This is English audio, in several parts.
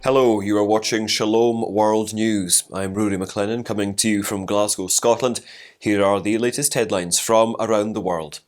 Hello, you are watching Shalom World News. I'm Rory McLennan coming to you from Glasgow, Scotland. Here are the latest headlines from around the world.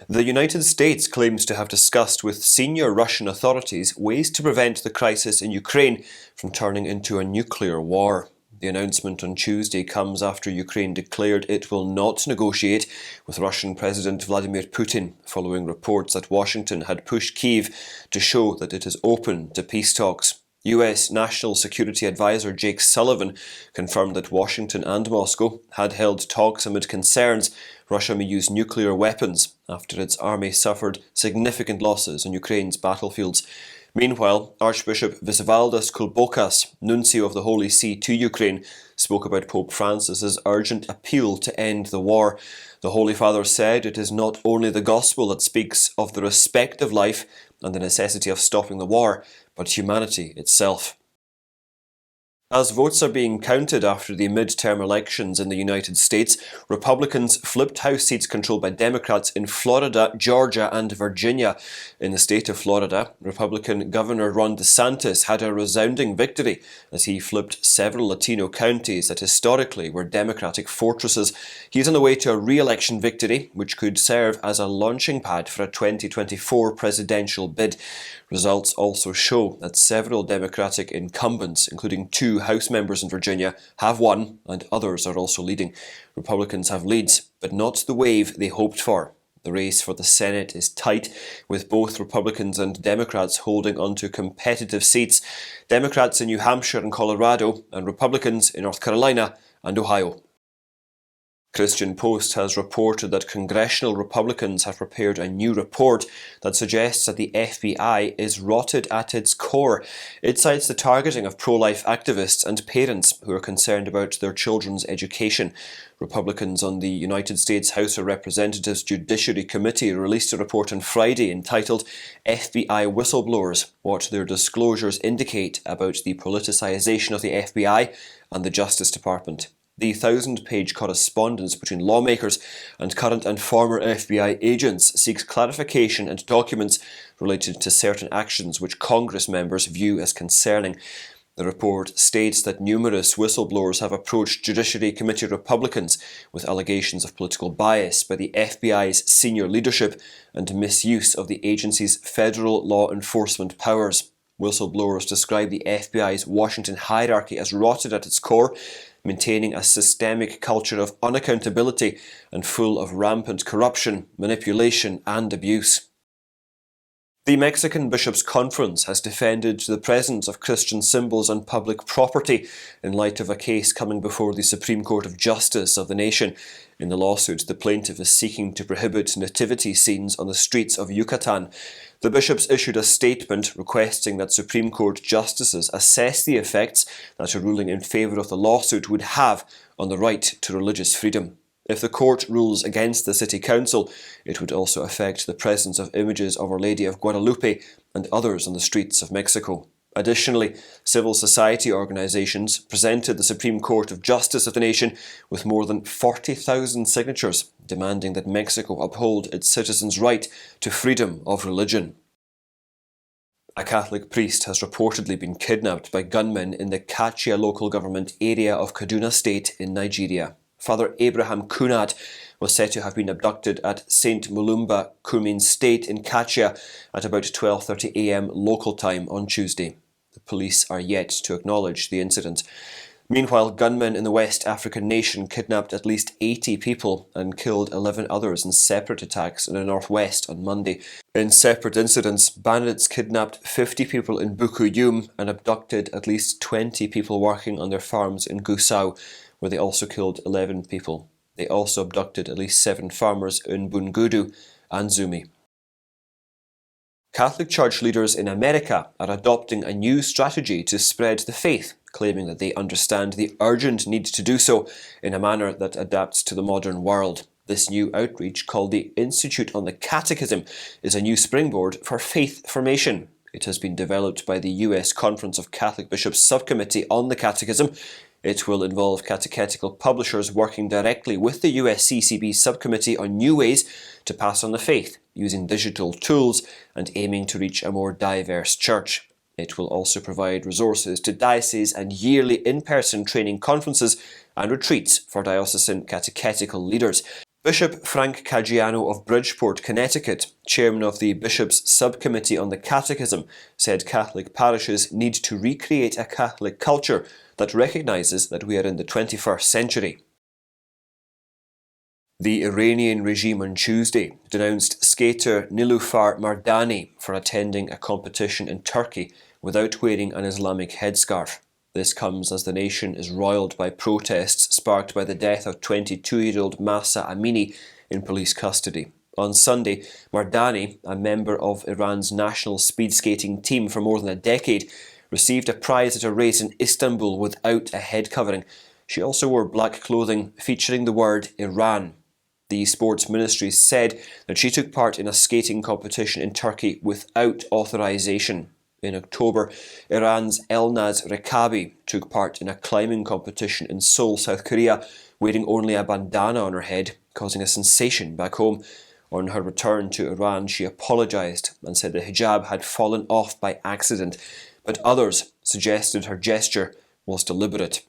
The United States claims to have discussed with senior Russian authorities ways to prevent the crisis in Ukraine from turning into a nuclear war. The announcement on Tuesday comes after Ukraine declared it will not negotiate with Russian President Vladimir Putin, following reports that Washington had pushed Kyiv to show that it is open to peace talks. US National Security Advisor Jake Sullivan confirmed that Washington and Moscow had held talks amid concerns Russia may use nuclear weapons after its army suffered significant losses on Ukraine's battlefields. Meanwhile, Archbishop Visvaldas Kulbokas, nuncio of the Holy See to Ukraine, spoke about Pope Francis's urgent appeal to end the war. The Holy Father said it is not only the gospel that speaks of the respect of life and the necessity of stopping the war, but humanity itself. As votes are being counted after the midterm elections in the United States, Republicans flipped House seats controlled by Democrats in Florida, Georgia and Virginia. In the state of Florida, Republican Governor Ron DeSantis had a resounding victory as he flipped several Latino counties that historically were Democratic fortresses. He is on the way to a re-election victory, which could serve as a launching pad for a 2024 presidential bid. Results also show that several Democratic incumbents, including 2 House members in Virginia, have won, and others are also leading. Republicans have leads, but not the wave they hoped for. The race for the Senate is tight, with both Republicans and Democrats holding onto competitive seats. Democrats in New Hampshire and Colorado, and Republicans in North Carolina and Ohio. Christian Post has reported that Congressional Republicans have prepared a new report that suggests that the FBI is rotted at its core. It cites the targeting of pro-life activists and parents who are concerned about their children's education. Republicans on the United States House of Representatives Judiciary Committee released a report on Friday entitled FBI Whistleblowers, what their disclosures indicate about the politicization of the FBI and the Justice Department. The 1,000-page correspondence between lawmakers and current and former FBI agents seeks clarification and documents related to certain actions which Congress members view as concerning. The report states that numerous whistleblowers have approached Judiciary Committee Republicans with allegations of political bias by the FBI's senior leadership and misuse of the agency's federal law enforcement powers. Whistleblowers describe the FBI's Washington hierarchy as rotted at its core, maintaining a systemic culture of unaccountability and full of rampant corruption, manipulation and abuse. The Mexican Bishops' Conference has defended the presence of Christian symbols on public property in light of a case coming before the Supreme Court of Justice of the nation. In the lawsuit, the plaintiff is seeking to prohibit nativity scenes on the streets of Yucatan. The bishops issued a statement requesting that Supreme Court justices assess the effects that a ruling in favour of the lawsuit would have on the right to religious freedom. If the court rules against the City Council, it would also affect the presence of images of Our Lady of Guadalupe and others on the streets of Mexico. Additionally, civil society organisations presented the Supreme Court of Justice of the nation with more than 40,000 signatures demanding that Mexico uphold its citizens' right to freedom of religion. A Catholic priest has reportedly been kidnapped by gunmen in the Kachia local government area of Kaduna State in Nigeria. Father Abraham Kunat was said to have been abducted at St. Mulumba Kumin State in Kachia at about 12:30 a.m. local time on Tuesday. The police are yet to acknowledge the incident. Meanwhile, gunmen in the West African nation kidnapped at least 80 people and killed 11 others in separate attacks in the northwest on Monday. In separate incidents, bandits kidnapped 50 people in Bukuyum and abducted at least 20 people working on their farms in Gusau, where they also killed 11 people. They also abducted at least 7 farmers in Bungudu and Zumi. Catholic Church leaders in America are adopting a new strategy to spread the faith, claiming that they understand the urgent need to do so in a manner that adapts to the modern world. This new outreach, called the Institute on the Catechism, is a new springboard for faith formation. It has been developed by the US Conference of Catholic Bishops Subcommittee on the Catechism. It will involve catechetical publishers working directly with the USCCB subcommittee on new ways to pass on the faith, using digital tools and aiming to reach a more diverse church. It will also provide resources to dioceses and yearly in-person training conferences and retreats for diocesan catechetical leaders. Bishop Frank Caggiano of Bridgeport, Connecticut, chairman of the Bishops' Subcommittee on the Catechism, said Catholic parishes need to recreate a Catholic culture that recognises that we are in the 21st century. The Iranian regime on Tuesday denounced skater Nilufar Mardani for attending a competition in Turkey without wearing an Islamic headscarf. This comes as the nation is roiled by protests sparked by the death of 22-year-old Mahsa Amini in police custody. On Sunday, Mardani, a member of Iran's national speed skating team for more than a decade, received a prize at a race in Istanbul without a head covering. She also wore black clothing featuring the word Iran. The sports ministry said that she took part in a skating competition in Turkey without authorization. In October, Iran's Elnaz Rekabi took part in a climbing competition in Seoul, South Korea, wearing only a bandana on her head, causing a sensation back home. On her return to Iran, she apologized and said the hijab had fallen off by accident, but others suggested her gesture was deliberate.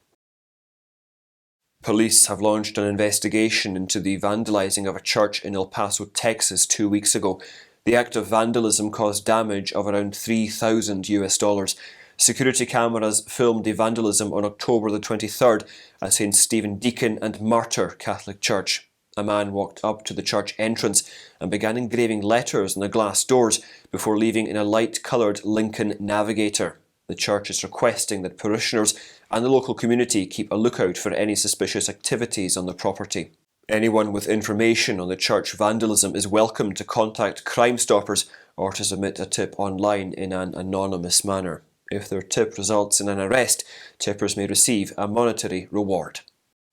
Police have launched an investigation into the vandalizing of a church in El Paso, Texas 2 weeks ago. The act of vandalism caused damage of around $3,000. Security cameras filmed the vandalism on October the 23rd at St. Stephen Deacon and Martyr Catholic Church. A man walked up to the church entrance and began engraving letters on the glass doors before leaving in a light-coloured Lincoln Navigator. The church is requesting that parishioners and the local community keep a lookout for any suspicious activities on the property. Anyone with information on the church vandalism is welcome to contact Crime Stoppers or to submit a tip online in an anonymous manner. If their tip results in an arrest, tippers may receive a monetary reward.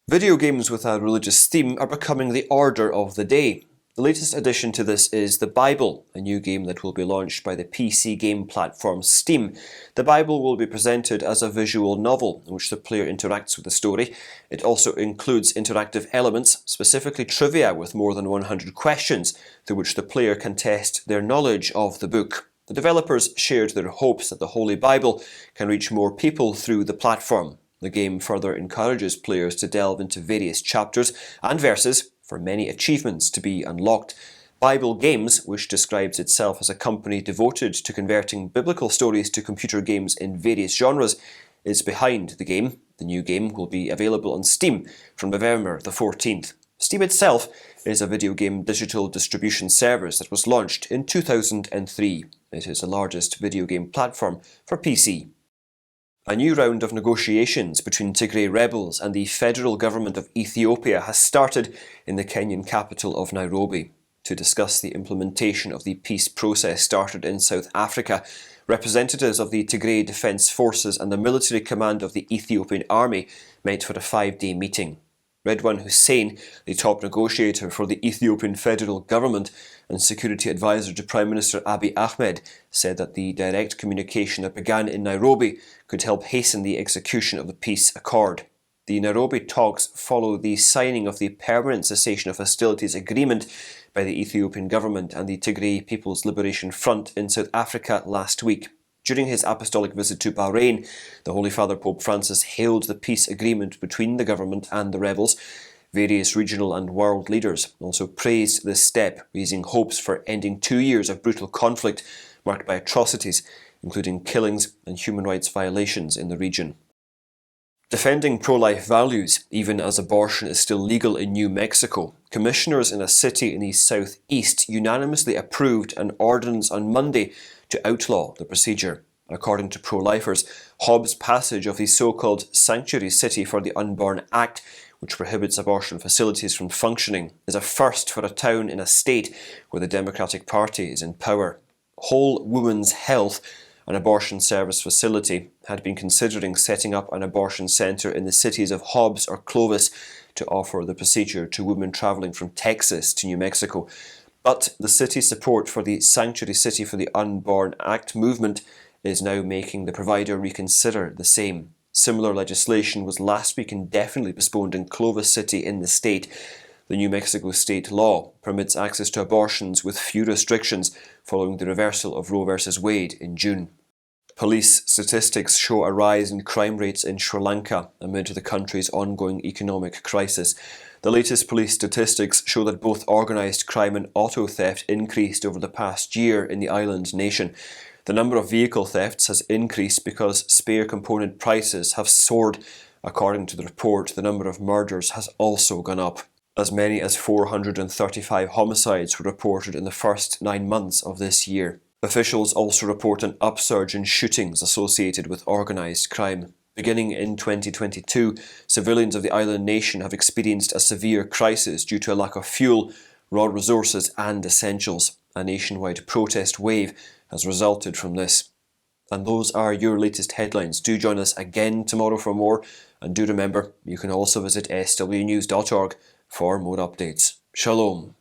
Video games with a religious theme are becoming the order of the day. The latest addition to this is The Bible, a new game that will be launched by the PC game platform Steam. The Bible will be presented as a visual novel in which the player interacts with the story. It also includes interactive elements, specifically trivia with more than 100 questions, through which the player can test their knowledge of the book. The developers shared their hopes that the Holy Bible can reach more people through the platform. The game further encourages players to delve into various chapters and verses for many achievements to be unlocked. Bible Games, which describes itself as a company devoted to converting biblical stories to computer games in various genres, is behind the game. The new game will be available on Steam from November the 14th. Steam itself is a video game digital distribution service that was launched in 2003. It is the largest video game platform for PC. A new round of negotiations between Tigray rebels and the federal government of Ethiopia has started in the Kenyan capital of Nairobi. To discuss the implementation of the peace process started in South Africa, representatives of the Tigray Defence Forces and the military command of the Ethiopian army met for a 5-day meeting. Redwan Hussein, the top negotiator for the Ethiopian federal government and security advisor to Prime Minister Abiy Ahmed, said that the direct communication that began in Nairobi could help hasten the execution of the peace accord. The Nairobi talks follow the signing of the Permanent Cessation of Hostilities Agreement by the Ethiopian government and the Tigray People's Liberation Front in South Africa last week. During his apostolic visit to Bahrain, the Holy Father Pope Francis hailed the peace agreement between the government and the rebels. Various regional and world leaders also praised this step, raising hopes for ending 2 years of brutal conflict marked by atrocities, including killings and human rights violations in the region. Defending pro-life values, even as abortion is still legal in New Mexico, commissioners in a city in the southeast unanimously approved an ordinance on Monday to outlaw the procedure. According to pro-lifers, Hobbs' passage of the so-called Sanctuary City for the Unborn Act, which prohibits abortion facilities from functioning, is a first for a town in a state where the Democratic Party is in power. Whole Woman's Health, an abortion service facility, had been considering setting up an abortion centre in the cities of Hobbs or Clovis to offer the procedure to women travelling from Texas to New Mexico. But the city's support for the Sanctuary City for the Unborn Act movement is now making the provider reconsider the same. Similar legislation was last week indefinitely postponed in Clovis City in the state. The New Mexico state law permits access to abortions with few restrictions following the reversal of Roe v. Wade in June. Police statistics show a rise in crime rates in Sri Lanka amid the country's ongoing economic crisis. The latest police statistics show that both organised crime and auto theft increased over the past year in the island nation. The number of vehicle thefts has increased because spare component prices have soared. According to the report, the number of murders has also gone up. As many as 435 homicides were reported in the first 9 months of this year. Officials also report an upsurge in shootings associated with organised crime. Beginning in 2022, civilians of the island nation have experienced a severe crisis due to a lack of fuel, raw resources and essentials. A nationwide protest wave has resulted from this. And those are your latest headlines. Do join us again tomorrow for more, and do remember, you can also visit swnews.org for more updates. Shalom.